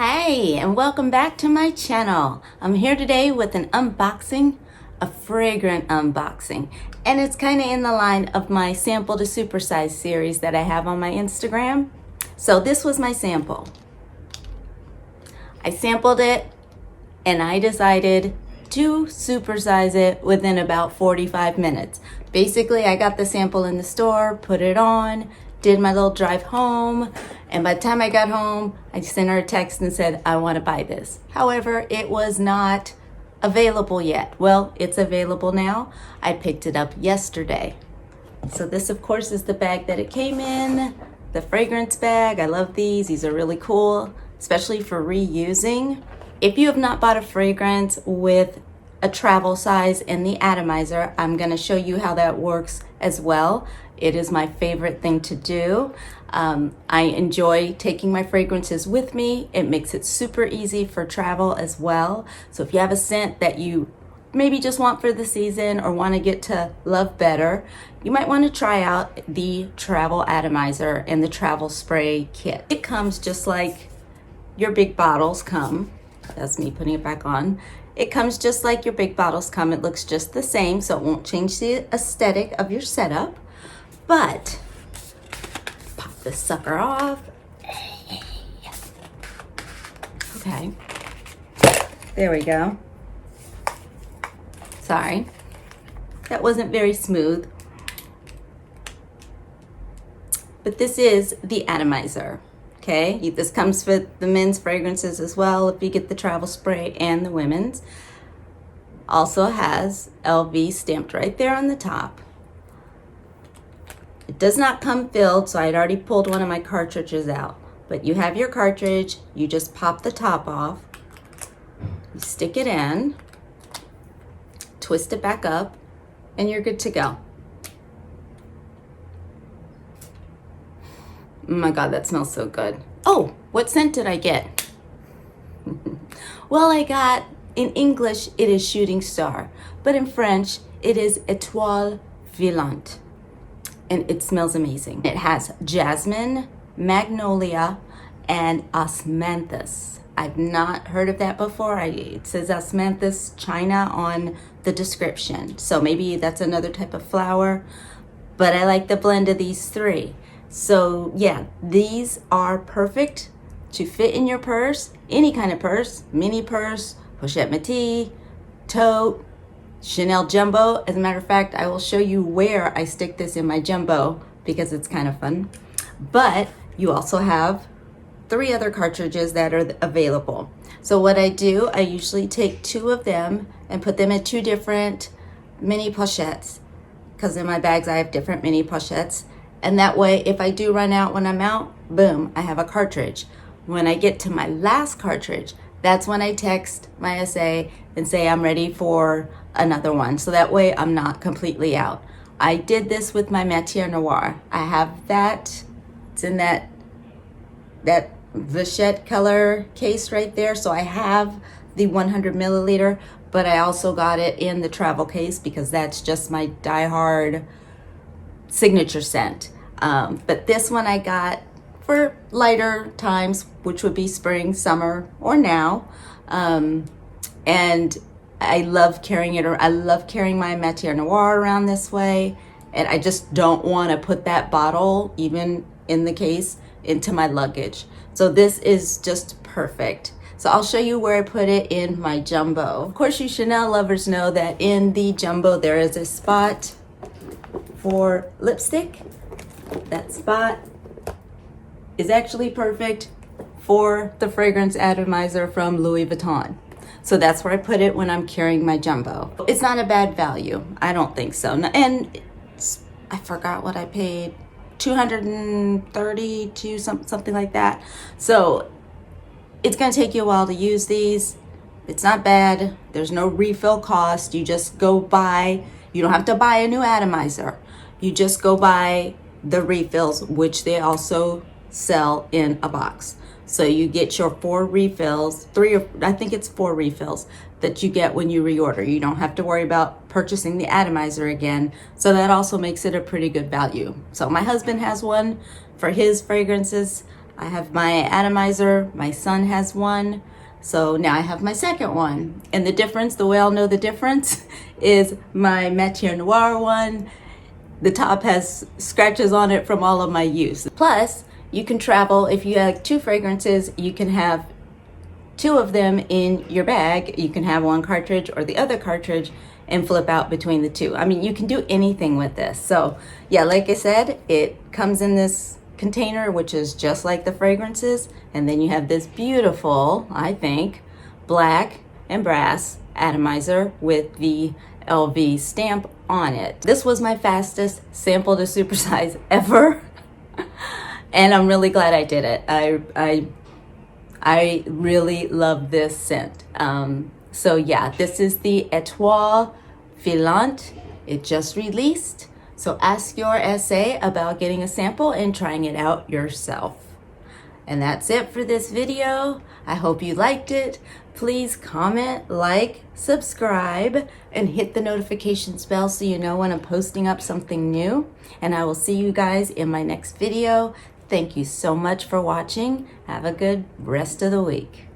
Hey, and welcome back to my channel. I'm here today with an unboxing, a fragrant unboxing, and it's kind of in the line of my sample to supersize series that I have on my Instagram. So this was my sample. I sampled it and I decided to supersize it within about 45 minutes. Basically, I got the sample in the store, put it on, did my little drive home, and by the time I got home, I sent her a text and said, I want to buy this. However, it was not available yet. Well, it's available now. I picked it up yesterday. So this, of course, is the bag that it came in, the fragrance bag. I love these. These are really cool, especially for reusing. If you have not bought a fragrance with a travel size in the Atomizer, I'm going to show you how that works as well. It is my favorite thing to do. I enjoy taking my fragrances with me. It makes it super easy for travel as well. So if you have a scent that you maybe just want for the season or want to get to love better, you might want to try out the Travel Atomizer and the Travel Spray Kit. It comes just like your big bottles come. That's me putting it back on. It comes just like your big bottles come. It looks just the same, so it won't change the aesthetic of your setup. But pop this sucker off. Okay, there we go. Sorry, that wasn't very smooth. But this is the Atomizer. Okay, this comes with the men's fragrances as well if you get the travel spray, and the women's. Also has LV stamped right there on the top. It does not come filled, so I had already pulled one of my cartridges out. But you have your cartridge, you just pop the top off, you stick it in, twist it back up, and you're good to go. Oh my God, that smells so good. Oh, what scent did I get? Well, I got, in English, it is shooting star, but in French, it is Etoile Filante, and it smells amazing. It has jasmine, magnolia, and osmanthus. I've not heard of that before. It says osmanthus China on the description, so maybe that's another type of flower, but I like the blend of these three. So yeah, these are perfect to fit in your purse, any kind of purse, mini purse, pochette métis, tote, Chanel jumbo. As a matter of fact, I will show you where I stick this in my jumbo because it's kind of fun. But you also have 3 other cartridges that are available. So what I do, I usually take 2 of them and put them in 2 different mini pochettes, because in my bags I have different mini pochettes. And that way, if I do run out when I'm out, boom, I have a cartridge. When I get to my last cartridge, that's when I text my SA and say I'm ready for another one. So that way I'm not completely out. I did this with my Matière Noire. I have that, it's in that Vachette color case right there. So I have the 100 milliliter, but I also got it in the travel case because that's just my diehard signature scent. But this one I got for lighter times, which would be spring, summer, or now. And I love carrying it. I love carrying my Matière Noire around this way. And I just don't want to put that bottle, even in the case, into my luggage. So this is just perfect. So I'll show you where I put it in my jumbo. Of course, you Chanel lovers know that in the jumbo there is a spot for lipstick. That spot is actually perfect for the fragrance atomizer from Louis Vuitton. So that's where I put it when I'm carrying my jumbo. It's not a bad value. I don't think so. And I forgot what I paid, 230 to something like that. So it's gonna take you a while to use these. It's not bad. There's no refill cost. You just go buy, you don't have to buy a new atomizer. You just go buy the refills, which they also sell in a box. So you get your 4 refills, 3 or I think it's 4 refills that you get when you reorder. You don't have to worry about purchasing the atomizer again. So that also makes it a pretty good value. So my husband has one for his fragrances. I have my Atomizer, my son has one, so now I have my second one. And the difference, the way I'll know the difference, is my Matière Noire one. The top has scratches on it from all of my use. Plus, you can travel, if you have 2 fragrances, you can have 2 of them in your bag. You can have one cartridge or the other cartridge and flip out between the 2. I mean, you can do anything with this. So yeah, like I said, it comes in this container, which is just like the fragrances. And then you have this beautiful, I think, black and brass atomizer with the LV stamp on it. This was my fastest sample to supersize ever. And I'm really glad I did it. I really love this scent. So yeah, this is the Etoile Filante. It just released. So ask your SA about getting a sample and trying it out yourself. And that's it for this video. I hope you liked it. Please comment, like, subscribe, and hit the notifications bell so you know when I'm posting up something new. And I will see you guys in my next video. Thank you so much for watching. Have a good rest of the week.